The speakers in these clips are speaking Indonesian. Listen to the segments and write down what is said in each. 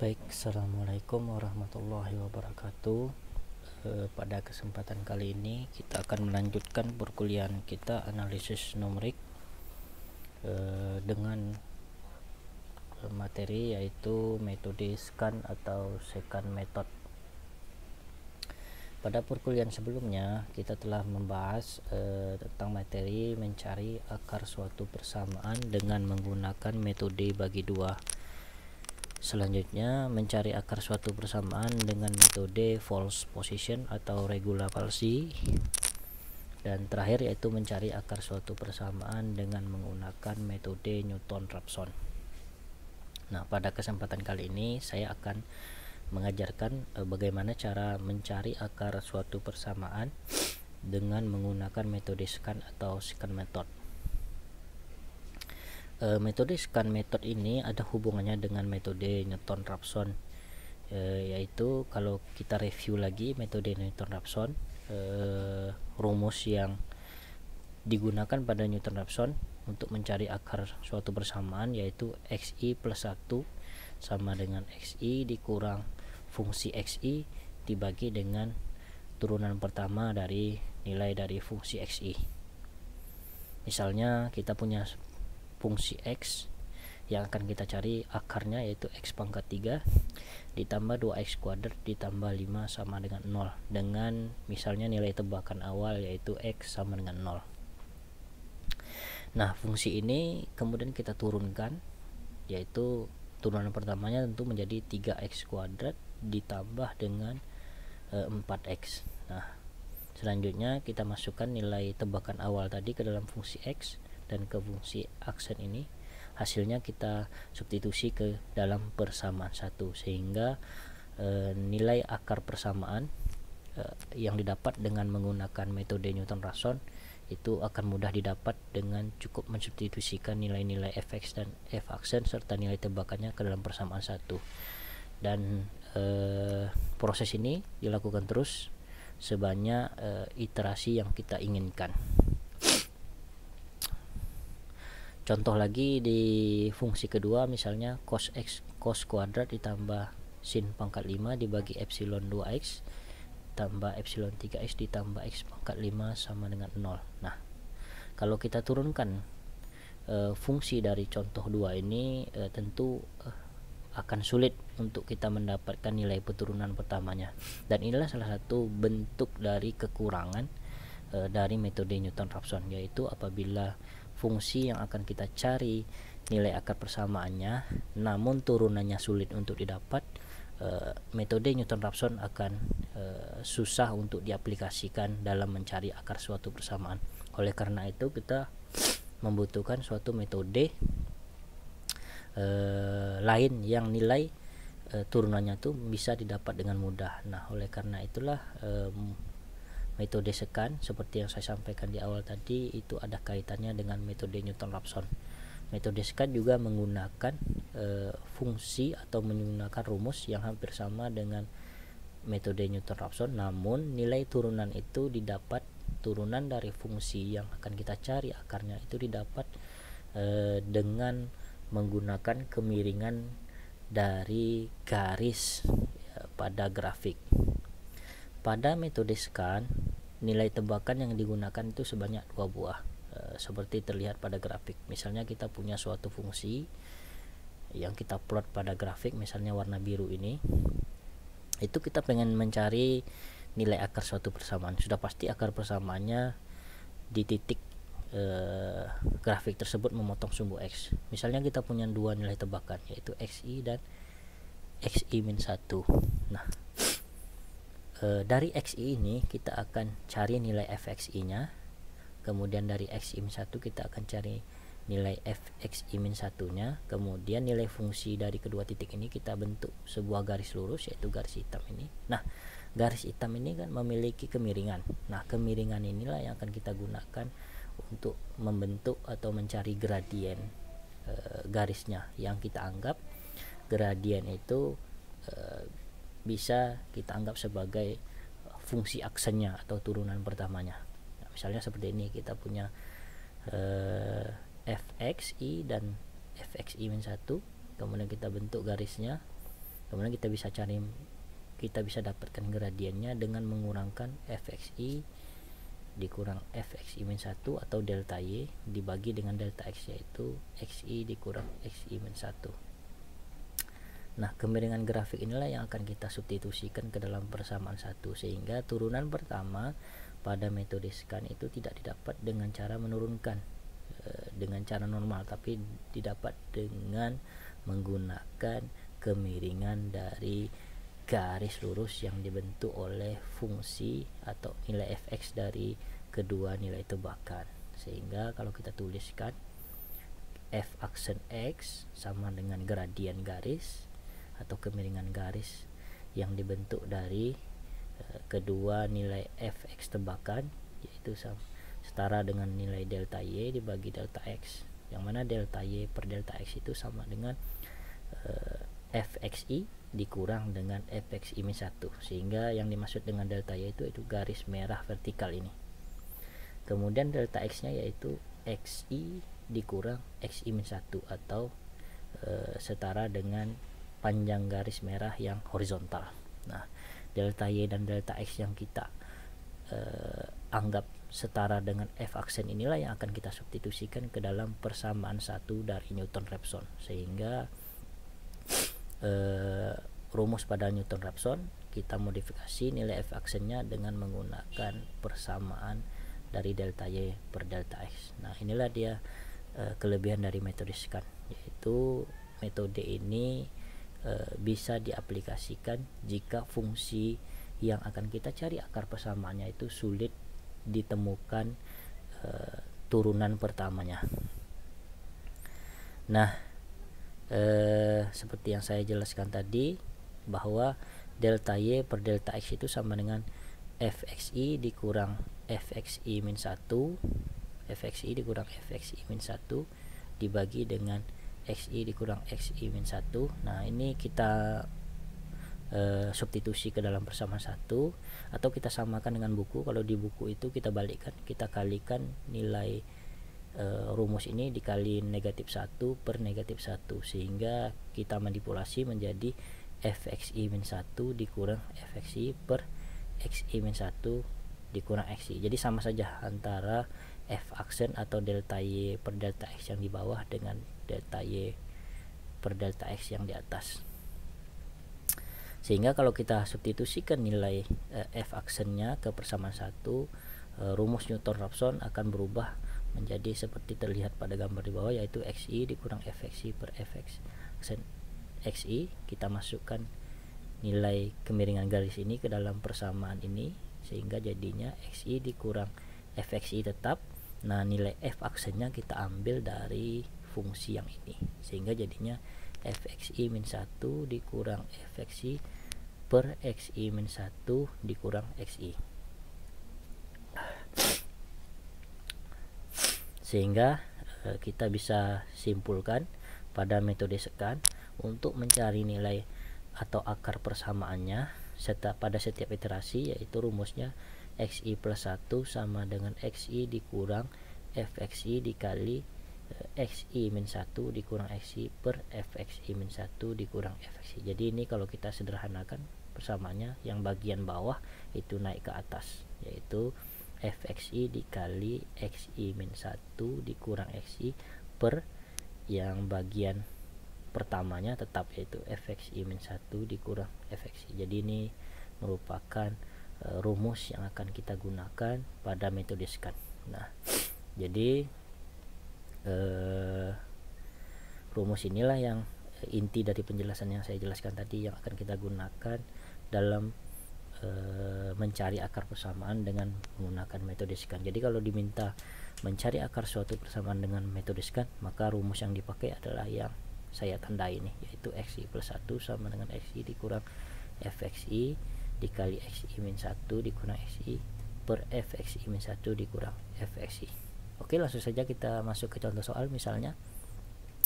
Baik, assalamualaikum warahmatullahi wabarakatuh. Pada kesempatan kali ini kita akan melanjutkan perkuliahan kita analisis numerik dengan materi yaitu metode scan atau secant method. Pada perkuliahan sebelumnya kita telah membahas tentang materi mencari akar suatu persamaan dengan menggunakan metode bagi dua. Selanjutnya mencari akar suatu persamaan dengan metode false position atau regula falsi, dan terakhir yaitu mencari akar suatu persamaan dengan menggunakan metode Newton-Raphson. Nah, pada kesempatan kali ini saya akan mengajarkan bagaimana cara mencari akar suatu persamaan dengan menggunakan metode scan atau secant method. Metode secant method ini ada hubungannya dengan metode Newton-Raphson, yaitu kalau kita review lagi metode Newton-Raphson, rumus yang digunakan pada Newton-Raphson untuk mencari akar suatu persamaan yaitu xi plus 1 sama dengan xi dikurang fungsi xi dibagi dengan turunan pertama dari nilai dari fungsi xi. Misalnya kita punya fungsi x yang akan kita cari akarnya yaitu x pangkat 3 ditambah 2x kuadrat ditambah 5 sama dengan 0, dengan misalnya nilai tebakan awal yaitu x sama dengan 0. Nah, fungsi ini kemudian kita turunkan, yaitu turunan pertamanya tentu menjadi 3x kuadrat ditambah dengan 4x. Nah, selanjutnya kita masukkan nilai tebakan awal tadi ke dalam fungsi x dan ke fungsi aksen ini, hasilnya kita substitusi ke dalam persamaan 1 sehingga nilai akar persamaan yang didapat dengan menggunakan metode Newton-Raphson itu akan mudah didapat dengan cukup mensubstitusikan nilai-nilai fx dan f aksen serta nilai tebakannya ke dalam persamaan 1. Dan proses ini dilakukan terus sebanyak iterasi yang kita inginkan. Contoh lagi di fungsi kedua, misalnya cos x cos kuadrat ditambah sin pangkat 5 dibagi epsilon 2x tambah epsilon 3x ditambah x pangkat 5 sama dengan 0. Nah, kalau kita turunkan fungsi dari contoh 2 ini tentu akan sulit untuk kita mendapatkan nilai keturunan pertamanya, dan inilah salah satu bentuk dari kekurangan dari metode Newton-Raphson, yaitu apabila fungsi yang akan kita cari nilai akar persamaannya namun turunannya sulit untuk didapat, metode Newton-Raphson akan susah untuk diaplikasikan dalam mencari akar suatu persamaan. Oleh karena itu kita membutuhkan suatu metode lain yang nilai turunannya tuh bisa didapat dengan mudah. Nah, oleh karena itulah metode secant seperti yang saya sampaikan di awal tadi itu ada kaitannya dengan metode Newton-Raphson. Metode secant juga menggunakan fungsi atau menggunakan rumus yang hampir sama dengan metode Newton-Raphson, namun nilai turunan itu didapat, turunan dari fungsi yang akan kita cari akarnya itu didapat dengan menggunakan kemiringan dari garis pada grafik. Pada metode secant, nilai tebakan yang digunakan itu sebanyak 2 buah, seperti terlihat pada grafik. Misalnya kita punya suatu fungsi yang kita plot pada grafik, misalnya warna biru ini, itu kita pengen mencari nilai akar suatu persamaan. Sudah pasti akar persamaannya di titik grafik tersebut memotong sumbu x. Misalnya kita punya 2 nilai tebakan yaitu xi dan xi-1. Nah, dari xi ini kita akan cari nilai fxi-nya, kemudian dari xi-1 kita akan cari nilai fxi-1-nya, kemudian nilai fungsi dari kedua titik ini kita bentuk sebuah garis lurus yaitu garis hitam ini. Nah, garis hitam ini kan memiliki kemiringan. Nah, kemiringan inilah yang akan kita gunakan untuk membentuk atau mencari gradien garisnya, yang kita anggap gradien itu bisa kita anggap sebagai fungsi aksennya atau turunan pertamanya. Nah, misalnya seperti ini, kita punya fxi dan fxi-1, kemudian kita bentuk garisnya, Kemudian kita bisa dapatkan gradiennya dengan mengurangkan fxi dikurang fxi min 1 atau delta y dibagi dengan delta x, yaitu xi dikurang xi min 1. Nah, kemiringan grafik inilah yang akan kita substitusikan ke dalam persamaan 1, sehingga turunan pertama pada metode scan itu tidak didapat dengan cara menurunkan dengan cara normal, tapi didapat dengan menggunakan kemiringan dari garis lurus yang dibentuk oleh fungsi atau nilai fx dari kedua nilai tebakan. Sehingga kalau kita tuliskan f aksen x sama dengan gradien garis atau kemiringan garis yang dibentuk dari kedua nilai fx tebakan, yaitu setara dengan nilai delta y dibagi delta x, yang mana delta y per delta x itu sama dengan fxi dikurang dengan fxi min 1, sehingga yang dimaksud dengan delta y itu garis merah vertikal ini. Kemudian delta x nya yaitu xi dikurang xi min 1 atau setara dengan panjang garis merah yang horizontal. Nah, delta y dan delta x yang kita anggap setara dengan f aksen inilah yang akan kita substitusikan ke dalam persamaan 1 dari Newton-Raphson, sehingga rumus pada Newton-Raphson kita modifikasi nilai f aksennya dengan menggunakan persamaan dari delta y per delta x. Nah, inilah dia kelebihan dari metode scan, yaitu metode ini bisa diaplikasikan jika fungsi yang akan kita cari akar persamaannya itu sulit ditemukan turunan pertamanya. Nah, seperti yang saya jelaskan tadi, bahwa delta y per delta x itu sama dengan fxi dikurang fxi min 1, fxi dikurang fxi min 1 dibagi dengan xi dikurang xi min 1. Nah, ini kita substitusi ke dalam persamaan 1, atau kita samakan dengan buku. Kalau di buku itu kita balikkan, kita kalikan nilai rumus ini dikali negatif 1 per negatif 1, sehingga kita manipulasi menjadi fxi min 1 dikurang fxi per xi min 1 dikurang xi. Jadi sama saja antara f aksen atau delta y per delta x yang di bawah dengan delta y per delta x yang di atas. Sehingga kalau kita substitusikan nilai f aksennya ke persamaan 1, rumus Newton-Raphson akan berubah menjadi seperti terlihat pada gambar di bawah, yaitu xi dikurang fxi per fx aksen xi. Kita masukkan nilai kemiringan garis ini ke dalam persamaan ini, sehingga jadinya xi dikurang fxi tetap. Nah, nilai f aksennya kita ambil dari fungsi yang ini, sehingga jadinya fxi min 1 dikurang fxi per xi min 1 dikurang xi. Sehingga kita bisa simpulkan pada metode scan untuk mencari nilai atau akar persamaannya pada setiap iterasi, yaitu rumusnya xi plus 1 sama dengan xi dikurang fxi dikali xi min 1 dikurang xi per fxi min 1 dikurang fxi. Jadi ini kalau kita sederhanakan persamaannya, yang bagian bawah itu naik ke atas, yaitu fxi dikali xi min 1 dikurang xi per yang bagian pertamanya tetap, yaitu fxi min 1 dikurang fxi. Jadi ini merupakan rumus yang akan kita gunakan pada metode scan. Nah, jadi rumus inilah yang inti dari penjelasan yang saya jelaskan tadi, yang akan kita gunakan dalam mencari akar persamaan dengan menggunakan metode scan. Jadi kalau diminta mencari akar suatu persamaan dengan metode scan, maka rumus yang dipakai adalah yang saya tandai ini, yaitu xi plus 1 sama dengan xi dikurang fxi dikali xi min 1 dikurang xi per fxi min 1 dikurang fxi. Oke, langsung saja kita masuk ke contoh soal. Misalnya,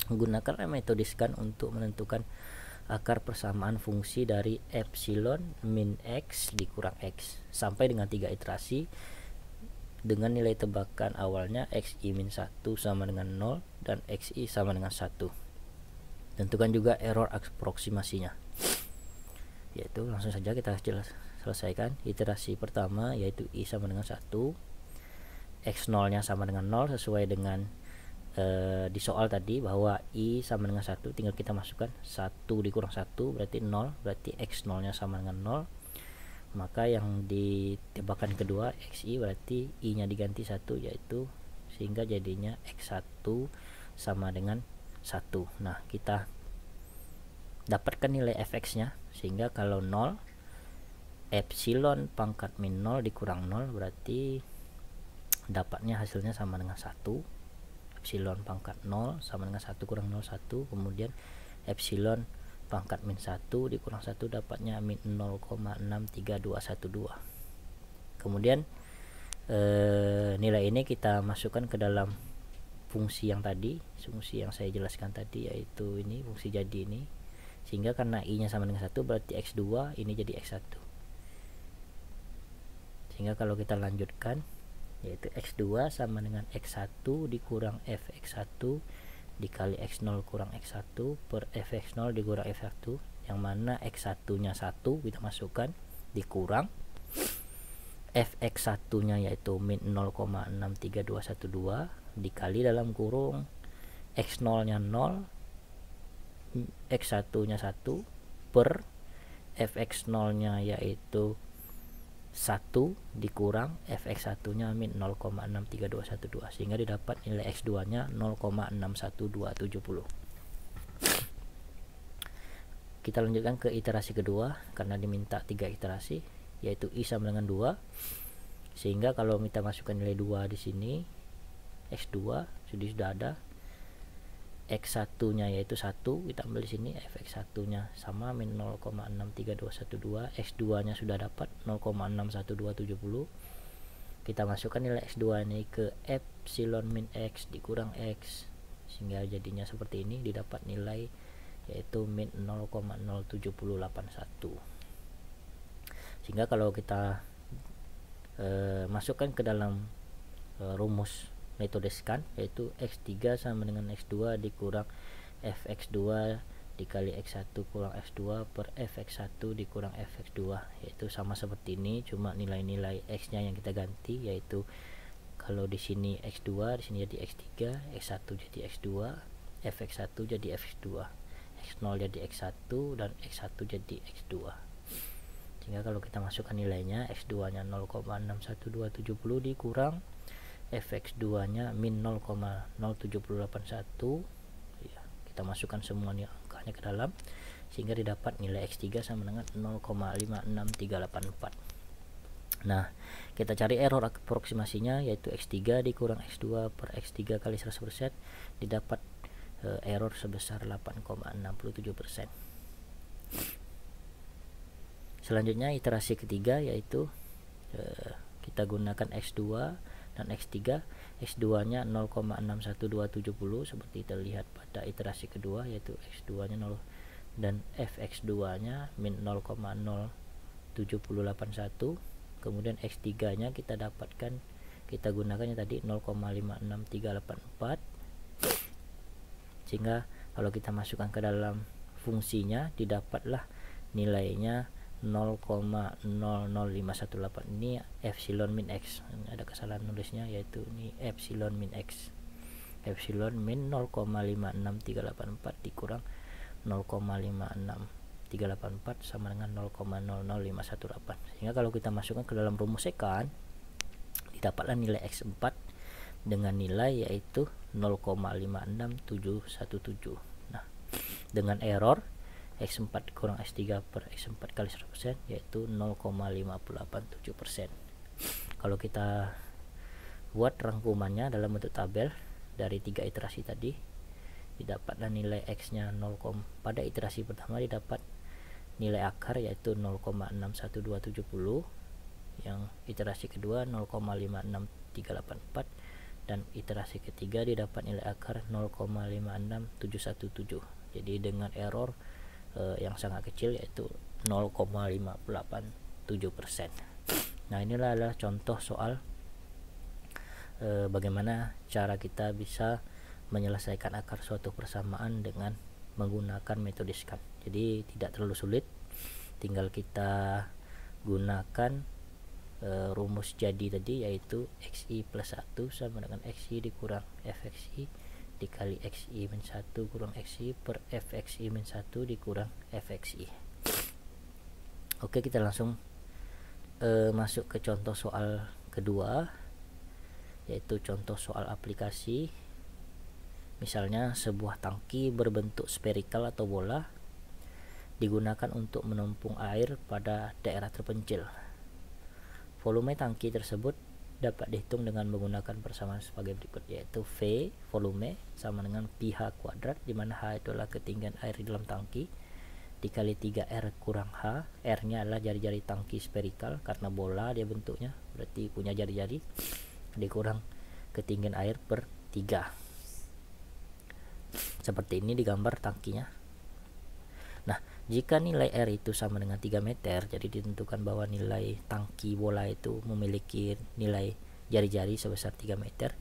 menggunakan metode scan untuk menentukan akar persamaan fungsi dari epsilon min x dikurang x sampai dengan 3 iterasi dengan nilai tebakan awalnya xi min 1 sama dengan 0 dan xi sama dengan 1. Tentukan juga error aproksimasinya. yaitu langsung saja kita selesaikan. Iterasi pertama yaitu I sama dengan 1, X0 nya sama dengan 0 sesuai dengan di soal tadi bahwa I sama dengan 1, tinggal kita masukkan 1 dikurang 1 berarti 0, berarti X0 nya sama dengan 0. Maka yang di tebakan kedua XI berarti I nya diganti 1, yaitu sehingga jadinya X1 sama dengan 1. Nah, kita dapatkan nilai fx nya, sehingga kalau 0 epsilon pangkat min 0 dikurang 0 berarti dapatnya hasilnya sama dengan 1. Epsilon pangkat 0 sama dengan 1 kurang 0 1, kemudian epsilon pangkat min 1 dikurang 1 dapatnya min 0,63212. Kemudian nilai ini kita masukkan ke dalam fungsi yang tadi, fungsi yang saya jelaskan tadi, yaitu ini fungsi jadi ini, sehingga karena I nya sama dengan 1 berarti X2 ini jadi X1, sehingga kalau kita lanjutkan yaitu X2 sama dengan X1 dikurang Fx1 dikali X0 kurang X1 per Fx0 dikurang F1, yang mana X1 nya 1 kita masukkan dikurang Fx1 nya yaitu min 0,63212 dikali dalam kurung X0 nya 0, X1 nya 1 per Fx0 nya yaitu 1 dikurang Fx1 nya min 0,63212, sehingga didapat nilai X2 nya 0,61270. Kita lanjutkan ke iterasi kedua karena diminta 3 iterasi, yaitu I sama dengan 2, sehingga kalau kita masukkan nilai 2 di sini X2 sudah ada, X1 nya yaitu 1 kita ambil di sini, Fx1 nya sama min 0,63212, X2 nya sudah dapat 0,61270. Kita masukkan nilai X2 ini ke epsilon min X dikurang X, sehingga jadinya seperti ini, didapat nilai yaitu min 0,07081. Sehingga kalau kita masukkan ke dalam rumus metode scan, yaitu X3 sama dengan X2 dikurang Fx2 dikali X1 kurang X2 per Fx1 dikurang Fx2, yaitu sama seperti ini, cuma nilai-nilai X nya yang kita ganti, yaitu kalau di sini X2 di sini jadi X3, X1 jadi X2, Fx1 jadi Fx2, X0 jadi X1 dan X1 jadi X2. Sehingga kalau kita masukkan nilainya, X2 nya 0,61270 dikurang Fx2 nya min 0,07081, ya, kita masukkan semua angkanya ke dalam, sehingga didapat nilai X3 sama dengan 0,56384. Nah, kita cari error aproksimasinya, yaitu X3 dikurang X2 per X3 kali 100%, didapat error sebesar 8,67%. Selanjutnya iterasi ketiga, yaitu kita gunakan X2 dan X3. X2 nya 0,61270 seperti terlihat pada iterasi kedua, yaitu X2 nya 0 dan Fx2 nya min 0,07081. Kemudian X3 nya kita dapatkan, kita gunakannya tadi 0,56384, sehingga kalau kita masukkan ke dalam fungsinya didapatlah nilainya 0,00518. Ini epsilon min X, ini ada kesalahan nulisnya, yaitu ini epsilon min X, epsilon min 0,56384 dikurang 0,56384 sama dengan 0,00518. Sehingga kalau kita masukkan ke dalam rumus sekan, didapatlah nilai X4 dengan nilai yaitu 0,56717. Nah, dengan error X4 kurang X3 per X4 kali 100% yaitu 0,587%. Kalau kita buat rangkumannya dalam bentuk tabel dari 3 iterasi tadi, didapatlah nilai X nya 0, pada iterasi pertama didapat nilai akar yaitu 0,61270, yang iterasi kedua 0,56384, dan iterasi ketiga didapat nilai akar 0,56717. Jadi dengan error yang sangat kecil yaitu 0,587%. Nah, inilah adalah contoh soal bagaimana cara kita bisa menyelesaikan akar suatu persamaan dengan menggunakan metode scan. Jadi tidak terlalu sulit, tinggal kita gunakan rumus jadi tadi, yaitu xi plus 1 sama dengan xi dikurang fxi dikali xi min 1 kurang xi per fxi min 1 dikurang fxi. Oke, kita langsung masuk ke contoh soal kedua, yaitu contoh soal aplikasi. Misalnya sebuah tangki berbentuk spherical atau bola digunakan untuk menampung air pada daerah terpencil. Volume tangki tersebut dapat dihitung dengan menggunakan persamaan sebagai berikut, yaitu V volume sama dengan pi H kuadrat, di mana H itulah ketinggian air di dalam tangki, dikali 3R kurang H. R nya adalah jari-jari tangki spherical karena bola dia bentuknya, berarti punya jari-jari, dikurang ketinggian air per 3. Seperti ini digambar tangkinya. Nah, jika nilai R itu sama dengan 3 meter, jadi ditentukan bahwa nilai tangki bola itu memiliki nilai jari-jari sebesar 3 meter.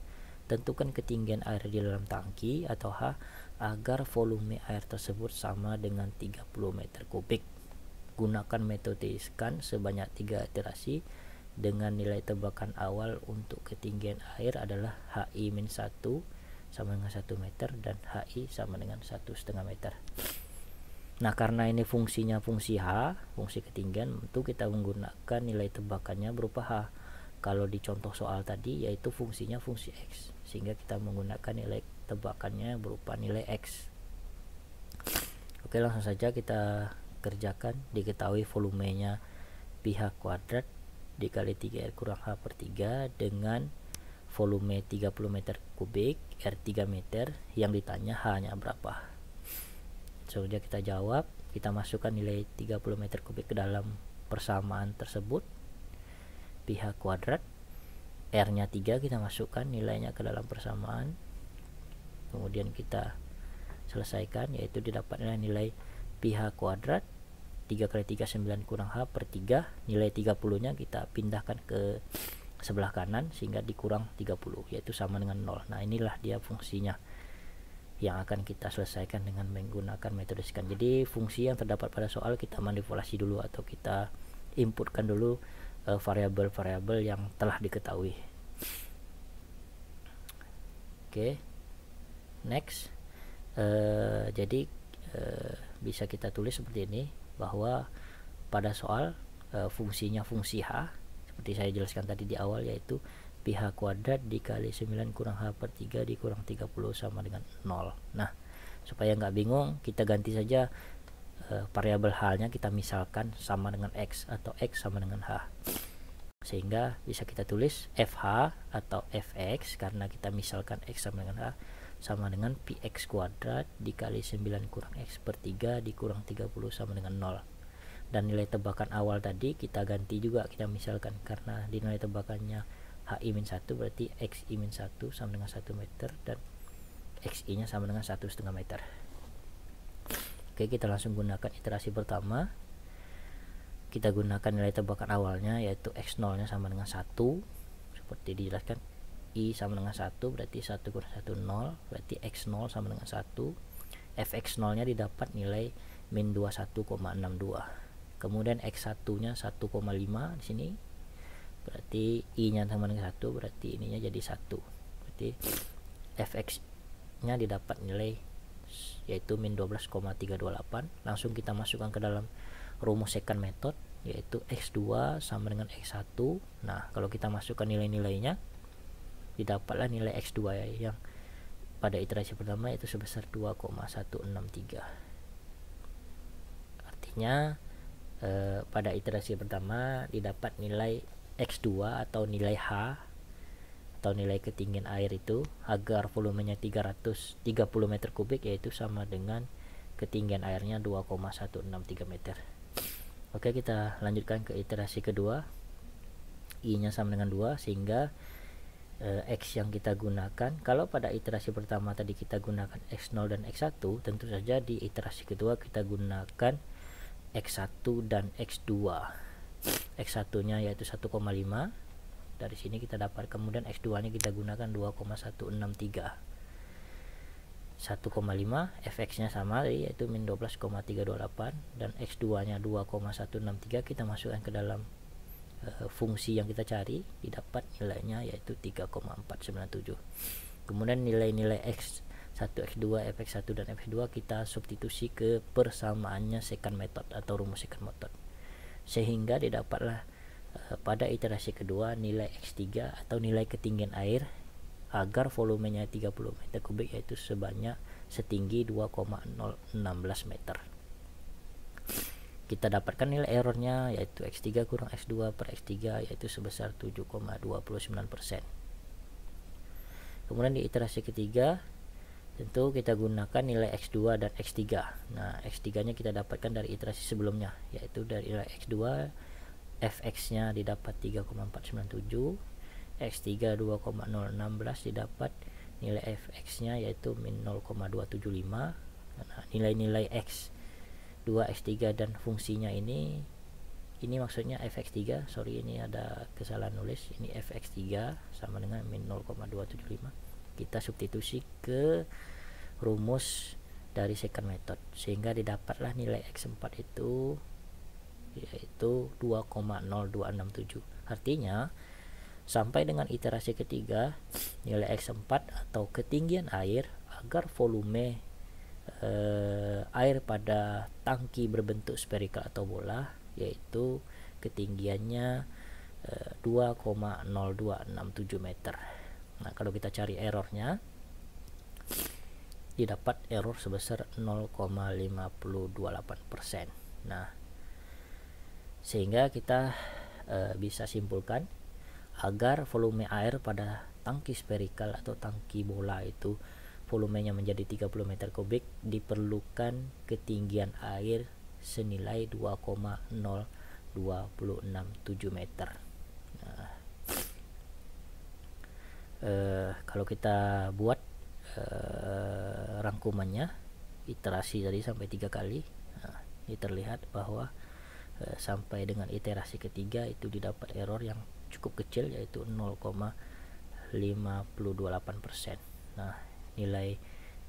Tentukan ketinggian air di dalam tangki atau H agar volume air tersebut sama dengan 30 meter kubik. Gunakan metode scan sebanyak 3 iterasi dengan nilai tebakan awal untuk ketinggian air adalah HI-1 sama dengan 1 meter dan HI sama dengan 1,5 meter. Nah, karena ini fungsinya fungsi H, fungsi ketinggian, tentu kita menggunakan nilai tebakannya berupa H. Kalau di contoh soal tadi yaitu fungsinya fungsi X, sehingga kita menggunakan nilai tebakannya berupa nilai X. Oke, langsung saja kita kerjakan. Diketahui volumenya pi H kuadrat dikali 3R kurang H per 3 dengan volume 30 meter kubik, R 3 meter, yang ditanya H nya berapa. Sudah kita jawab, kita masukkan nilai 30 meter kubik ke dalam persamaan tersebut, pi H kuadrat, R nya 3, kita masukkan nilainya ke dalam persamaan, kemudian kita selesaikan, yaitu didapat nilai pi H kuadrat 3 kali 3 9 kurang H per 3, nilai 30 nya kita pindahkan ke sebelah kanan sehingga dikurang 30, yaitu sama dengan 0. Nah, inilah dia fungsinya yang akan kita selesaikan dengan menggunakan metode scan. Jadi fungsi yang terdapat pada soal kita manipulasi dulu atau kita inputkan dulu variabel-variabel yang telah diketahui. Oke, next. Jadi bisa kita tulis seperti ini, bahwa pada soal fungsinya fungsi H seperti saya jelaskan tadi di awal, yaitu pi H kuadrat dikali 9 kurang H per 3 dikurang 30 sama dengan 0. Nah, supaya nggak bingung, kita ganti saja variabel H nya, kita misalkan sama dengan X atau X sama dengan H, sehingga bisa kita tulis FH atau Fx, karena kita misalkan X sama dengan H, sama dengan pi X kuadrat dikali 9 kurang X per 3 dikurang 30 sama dengan 0. Dan nilai tebakan awal tadi kita ganti juga, kita misalkan, karena di nilai tebakannya HI-1 berarti XI-1 sama dengan 1 meter dan XI nya sama dengan 1,5 meter. Oke, kita langsung gunakan iterasi pertama. Kita gunakan nilai tebakan awalnya, yaitu X0 nya sama dengan 1, seperti dijelaskan. I sama dengan 1 berarti 1 kurang 1 0, berarti X0 sama dengan 1. Fx0 nya didapat nilai min 21,62. Kemudian X1 nya 1,5 di sini, berarti I nya sama dengan 1, berarti ininya jadi 1, berarti Fx nya didapat nilai yaitu min 12,328. Langsung kita masukkan ke dalam rumus second method, yaitu X2 sama dengan X1. Nah, kalau kita masukkan nilai-nilainya, didapatlah nilai X2 yang pada iterasi pertama itu sebesar 2,163. Artinya pada iterasi pertama didapat nilai X2 atau nilai H atau nilai ketinggian air itu agar volumenya 330 meter kubik, yaitu sama dengan ketinggian airnya 2,163 meter. Oke, kita lanjutkan ke iterasi kedua. I nya sama dengan 2, sehingga X yang kita gunakan, kalau pada iterasi pertama tadi kita gunakan X0 dan X1, tentu saja di iterasi kedua kita gunakan X1 dan X2. X1 nya yaitu 1,5, dari sini kita dapat, kemudian X2 nya kita gunakan 2,163. 1,5, fx-nya sama yaitu min 12,328 dan x2 nya 2,163. Kita masukkan ke dalam fungsi yang kita cari, didapat nilainya yaitu 3,497. Kemudian nilai-nilai x1, x2, fx1 dan fx2 kita substitusi ke persamaannya second method atau rumus second method, sehingga didapatlah pada iterasi kedua nilai x3 atau nilai ketinggian air agar volumenya 30 meter kubik, yaitu setinggi 2,016 meter. Kita dapatkan nilai errornya yaitu x3 kurang x2 per x3 yaitu sebesar 7,29%. Kemudian di iterasi ketiga tentu kita gunakan nilai x2 dan x3. Nah, x3 nya kita dapatkan dari iterasi sebelumnya, yaitu dari nilai x2 fx nya didapat 3,497, x3 2,016 didapat nilai fx nya yaitu min 0,275. Nah, nilai-nilai x2, x3 dan fungsinya ini maksudnya fx3, sorry ini ada kesalahan nulis, ini fx3 sama dengan min 0,275. Kita substitusi ke rumus dari second method sehingga didapatlah nilai x4 itu yaitu 2,0267. Artinya sampai dengan iterasi ketiga nilai x4 atau ketinggian air agar volume air pada tangki berbentuk spherical atau bola yaitu ketinggiannya 2,0267 meter. Nah, kalau kita cari errornya didapat error sebesar 0,528%. Nah, sehingga kita bisa simpulkan agar volume air pada tangki spherical atau tangki bola itu volumenya menjadi 30 meter kubik diperlukan ketinggian air senilai 2,0267 meter. Nah, kalau kita buat rangkumannya, iterasi tadi sampai 3 kali. Nah, ini terlihat bahwa sampai dengan iterasi ketiga itu didapat error yang cukup kecil yaitu 0,528%. Nah, nilai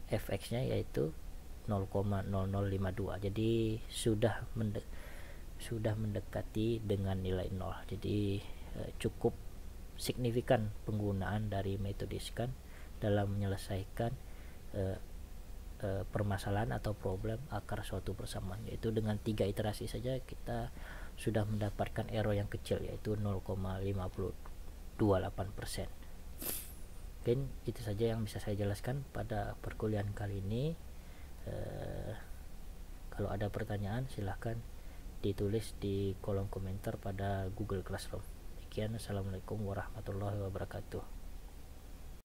fx nya yaitu 0,0052. Jadi sudah mendekati dengan nilai 0. Jadi cukup signifikan penggunaan dari metode scan dalam menyelesaikan permasalahan atau problem akar suatu persamaan, yaitu dengan 3 iterasi saja kita sudah mendapatkan error yang kecil yaitu 0,528%. Mungkin itu saja yang bisa saya jelaskan pada perkuliahan kali ini. Kalau ada pertanyaan silahkan ditulis di kolom komentar pada Google Classroom. Sekian, assalamualaikum warahmatullahi wabarakatuh.